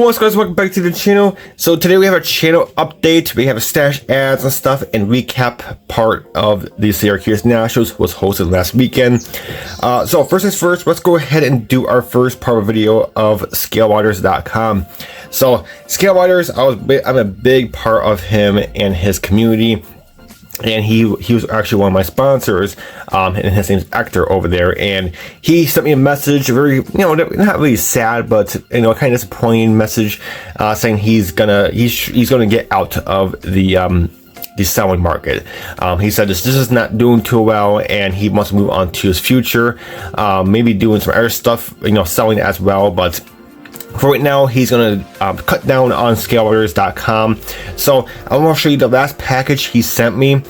what's guys, welcome back to the channel. So today we have a channel update. We have a stash ads and stuff and recap part of the Syracuse Nationals was hosted last weekend. So first things first, let's go ahead and do our first part of video of scaleriders.com. So Scaleriders, I'm a big part of him and his community. And he was actually one of my sponsors, and his name's Hector over there. And he sent me a message, very, not really sad, but kind of disappointing message, saying he's gonna get out of the selling market. He said this is not doing too well, and he wants to move on to his future, maybe doing some other stuff, selling as well, but. For right now, he's going to cut down on scaleriders.com. So I want to show you the last package he sent me.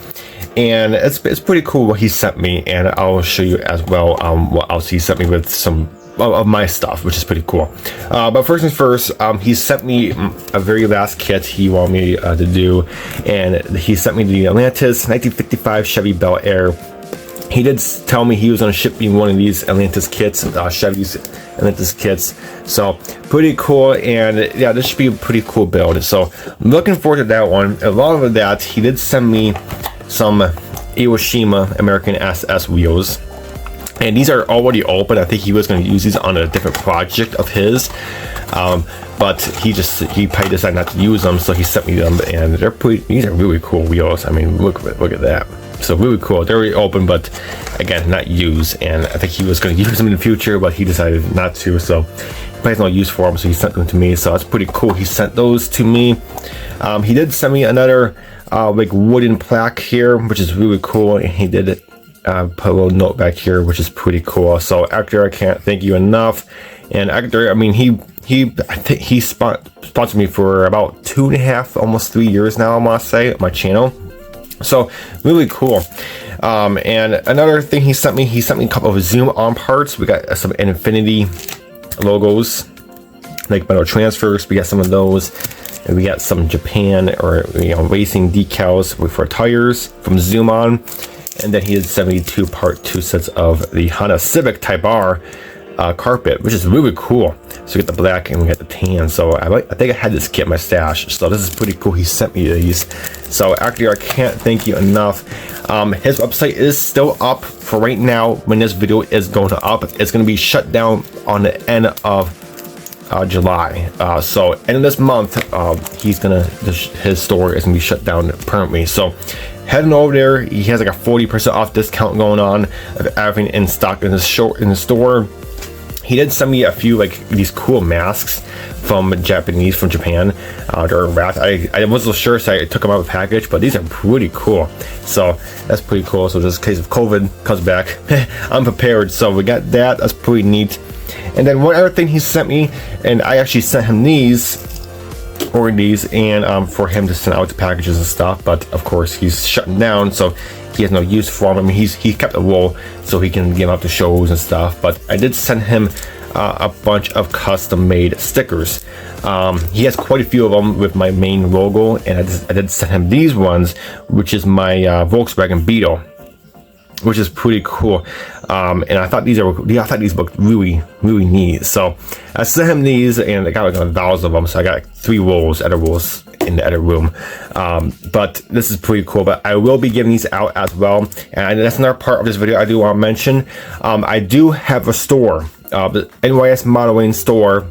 And it's pretty cool what he sent me. And I'll show you as well what else he sent me with some of my stuff, which is pretty cool. But first things first, he sent me a very last kit he wanted me to do. And he sent me the Atlantis 1955 Chevy Bel Air. He did tell me he was going to ship me one of these Atlantis kits, Chevy's Atlantis kits. So pretty cool, and yeah, this should be a pretty cool build. So I'm looking forward to that one. Along with that, he did send me some Iwashima American SS wheels, and these are already open. I think he was going to use these on a different project of his, but he probably decided not to use them, so he sent me them, and these are really cool wheels. I mean, look at that. So really cool. They're already open, but again, not used. And I think he was going to use them in the future, but he decided not to. So he probably has no use for them, so he sent them to me. So that's pretty cool. He sent those to me. He did send me another like wooden plaque here, which is really cool. And he did put a little note back here, which is pretty cool. So Hector, I can't thank you enough. And Hector, I mean, I think he sponsored me for about 2.5, almost 3 years now, I must say, my channel. So really cool. And another thing he sent me a couple of zoom on parts. We got some Infinity logos, like metal transfers. We got some of those, and we got some Japan or racing decals for tires from Zoom On. And then he did 72 sets of the Honda Civic Type R carpet, which is really cool. So we got the black and we got the tan. So I think I had this kit in my stash. So this is pretty cool. He sent me these. So actually, I can't thank you enough. His website is still up for right now. When this video is going up, it's going to be shut down on the end of July. So end of this month, his store is going to be shut down permanently. So heading over there, he has like a 40% off discount going on of everything in stock in the store. He did send me a few like these cool masks from Japan. They're wrapped. I wasn't sure, so I took them out of the package, but these are pretty cool. So that's pretty cool. So just in case if COVID comes back, I'm prepared. So we got that. That's pretty neat. And then one other thing he sent me, and I actually sent him these, and for him to send out the packages and stuff. But of course, he's shutting down, so he has no use for them. I mean, he kept a wool so he can give out to shows and stuff. But I did send him a bunch of custom-made stickers. He has quite a few of them with my main logo, and I did send him these ones, which is my Volkswagen Beetle, which is pretty cool. And I thought these looked really, really neat. So I sent him these, and I got like 1,000 of them. So I got like 3 rolls, other rolls in the other room. But this is pretty cool. But I will be giving these out as well. And that's another part of this video I do want to mention. I do have a store, the N.Y.S modeling store.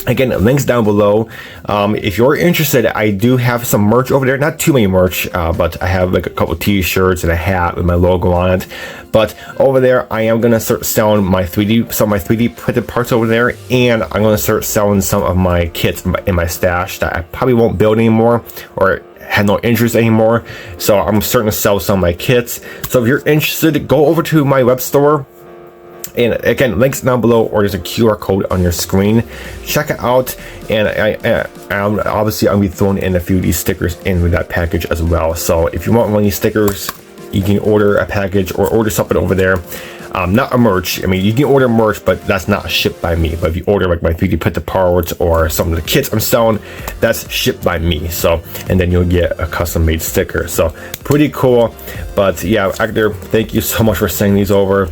Again, links down below. If you're interested, I do have some merch over there. Not too many merch, but I have like a couple t-shirts and a hat with my logo on it. But over there, I am gonna start selling some of my 3D printed parts over there, and I'm gonna start selling some of my kits in my stash that I probably won't build anymore or have no interest anymore. So I'm starting to sell some of my kits. So if you're interested, go over to my web store. And again, links down below, or there's a QR code on your screen. Check it out, and I'm obviously I'll be throwing in a few of these stickers in with that package as well. So if you want one of these stickers, you can order a package or order something over there. Not a merch. I mean, you can order merch, but that's not shipped by me. But if you order like my 3D printed parts or some of the kits I'm selling, that's shipped by me. So, and then you'll get a custom made sticker. So pretty cool. But yeah, Hector, thank you so much for sending these over.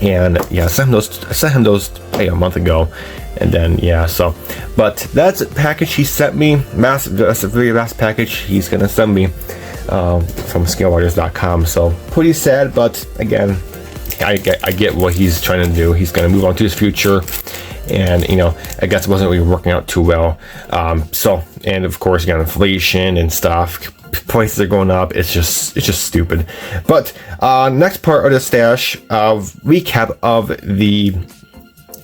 And yeah, I sent him those a month ago, And then yeah, so but that's a package he sent me. That's a very last package he's gonna send me from scaleriders.com. So pretty sad, but again, I get what he's trying to do. He's gonna move on to his future, and you know, I guess it wasn't really working out too well. So, and of course you got inflation and stuff, prices are going up. It's just stupid. But next part of the stash, recap of the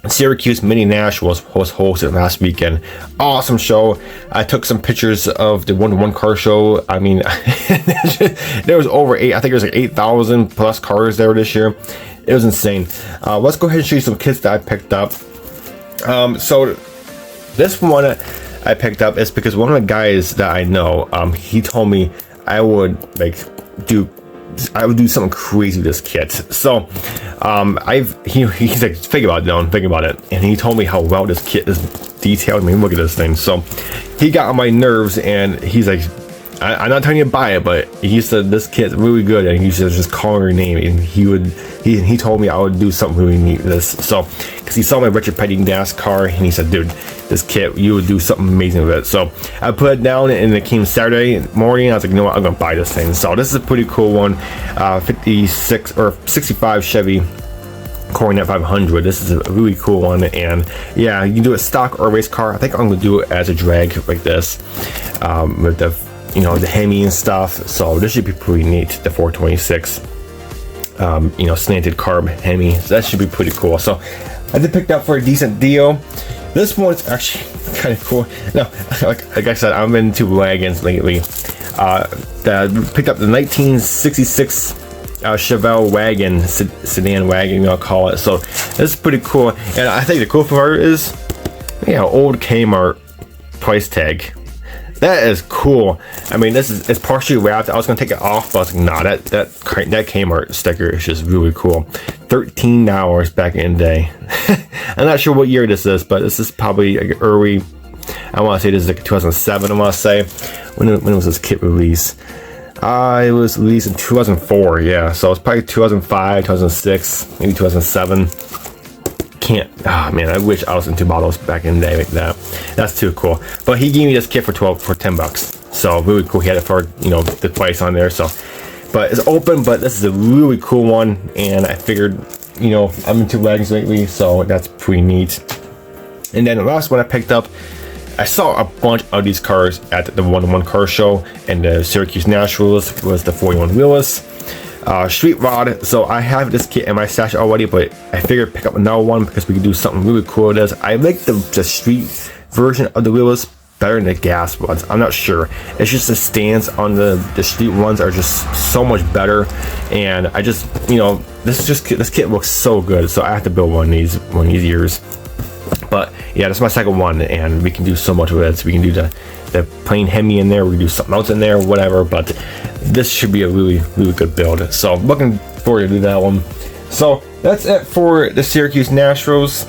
Syracuse Mini Nationals was hosted last weekend. Awesome show. I took some pictures of the 1-to-1 car show. I mean, there was over I think it was like 8,000 plus cars there this year. It was insane. Let's go ahead and show you some kits that I picked up. So this one I picked up is because one of the guys that I know, he told me I would do something crazy with this kit. So he's like, think about it, Dylan, think about it. And he told me how well this kit is detailed. I mean, look at this thing. So he got on my nerves, and he's like, I'm not telling you to buy it, but he said this kit's really good, and he said just call her name, and he told me I would do something really neat with this. So because he saw my Richard Petty NASCAR, and he said, dude, this kit, you would do something amazing with it. So I put it down, and it came Saturday morning. I was like, you know what, I'm gonna buy this thing. So this is a pretty cool one. 56 or 65 Chevy Coronet 500. This is a really cool one, and yeah, you can do it stock or race car. I think I'm gonna do it as a drag like this, with the, you know, the Hemi and stuff. So this should be pretty neat. The 426 you know, slanted carb Hemi. So that should be pretty cool. So I did pick that up for a decent deal. This one's actually kind of cool. No, like I said, I'm into wagons lately. Picked up the 1966 Chevelle wagon, sedan wagon, you know, call it. So this is pretty cool. And I think the cool part is, yeah, old Kmart price tag. That is cool. I mean, it's partially wrapped. I was gonna take it off, but I was like, nah, that Kmart sticker is just really cool. $13 back in the day. I'm not sure what year this is, but this is probably like early. I want to say this is like 2007. I want to say when was this kit released? It was released in 2004. Yeah, so it's probably 2005, 2006, maybe 2007. Oh man, I wish I was into models back in the day like that. That's too cool. But he gave me this kit for $10. So really cool. He had it for, you know, the price on there. So, but it's open. But this is a really cool one, and I figured, you know, I'm into wagons lately, so that's pretty neat. And then the last one I picked up, I saw a bunch of these cars at the 1-to-1 car show, and the Syracuse Nationals was the 41 wheelers. Street rod. So I have this kit in my stash already, but I figured pick up another one because we could do something really cool with this. I like the street version of the wheelers better than the gas ones. I'm not sure. It's just the stance on the street ones are just so much better, and I just, you know, this kit looks so good. So I have to build one of these years. But yeah, that's my second one, and we can do so much with it. So we can do the plain Hemi in there, we can do something else in there, whatever, but this should be a really good build. So looking forward to do that one. So that's it for the Syracuse Nationals.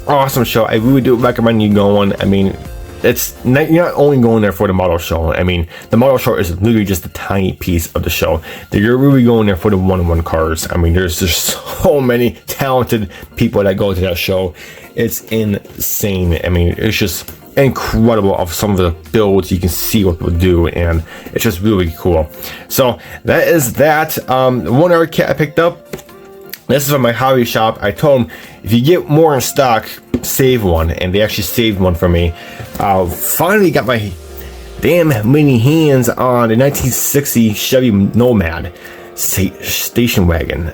Awesome show. I really do recommend you going. I mean, you're not only going there for the model show. I mean, the model show is literally just a tiny piece of the show. You're really going there for the 1-to-1 cars. I mean, there's just so many talented people that go to that show. It's insane. I mean, it's just incredible of some of the builds. You can see what people do, and it's just really cool. So that is that. One other kit I picked up. This is from my hobby shop. I told them, if you get more in stock, save one, and they actually saved one for me. Finally got my damn many hands on the 1960 Chevy Nomad station wagon.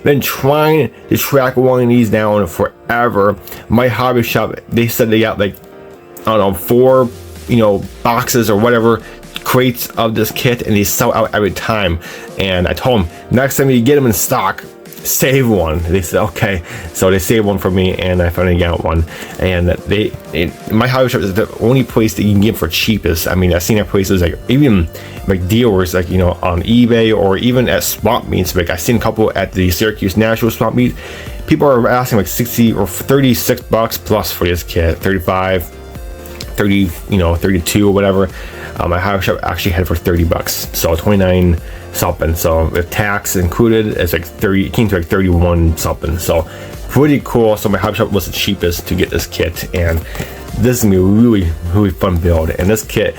Been trying to track one of these down forever. My hobby shop, they said they got like, I don't know, 4, you know, boxes or whatever, crates of this kit, and they sell out every time. And I told them, next time you get them in stock, save one. They said okay, so they saved one for me, and I finally got one. And my hobby shop is the only place that you can get for cheapest. I mean, I've seen at places like even like dealers, like, you know, on eBay or even at swap meets. Like I've seen a couple at the Syracuse National swap meet. People are asking like 60 or 36 bucks plus for this kit, 35, 30, you know, 32 or whatever. My hobby shop actually had it for 30 bucks, so 29 something. So with tax included, it's like 30. It came to like 31 something. So pretty cool. So my hobby shop was the cheapest to get this kit, and this is gonna be a really fun build. And this kit,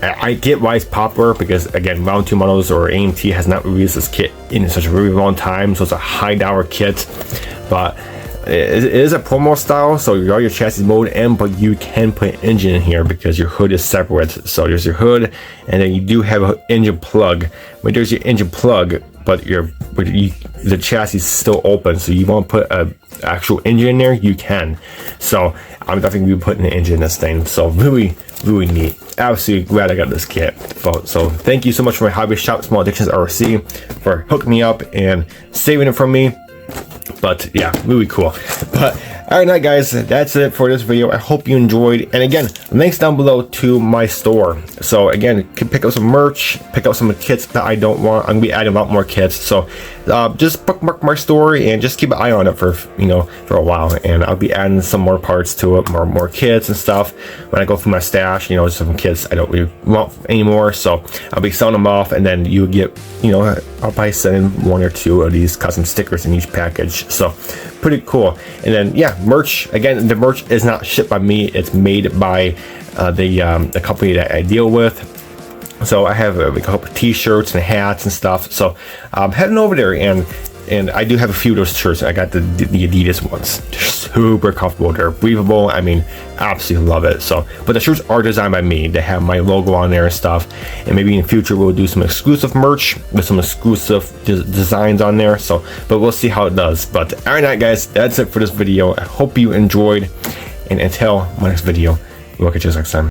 I get why it's popular, because again, Round 2 Models or AMT has not released this kit in such a really long time, so it's a high dollar kit. But it is a promo style, so you got your chassis mode in, but you can put an engine in here because your hood is separate. So there's your hood, and then you do have an engine plug. When there's your engine plug, but the chassis is still open, so you want to put an actual engine in there, you can. So I'm definitely be putting an engine in this thing. So really neat. Absolutely glad I got this kit. So thank you so much for my hobby shop, Small Addictions RC, for hooking me up and saving it from me. But yeah, really cool. But all right, guys, that's it for this video. I hope you enjoyed, and again, links down below to my store. So again, you can pick up some merch, pick up some kits that I don't want. I'm gonna be adding a lot more kits, so just bookmark my store and just keep an eye on it for for a while, and I'll be adding some more parts to it, more kits and stuff when I go through my stash. Some kits I don't really want anymore, so I'll be selling them off, and then you get, I'll probably send in 1 or 2 of these custom stickers in each package. So pretty cool. And then yeah, merch, again, the merch is not shipped by me, it's made by the company that I deal with. So I have a couple of t-shirts and hats and stuff, so heading over there, and I do have a few of those shirts. I got the Adidas ones. They're super comfortable, they're breathable. I mean, absolutely love it. So, but the shirts are designed by me. They have my logo on there and stuff, and maybe in the future we'll do some exclusive merch with some exclusive designs on there. So, but we'll see how it does. But all right, guys, that's it for this video. I hope you enjoyed, and until my next video, we'll catch you next time.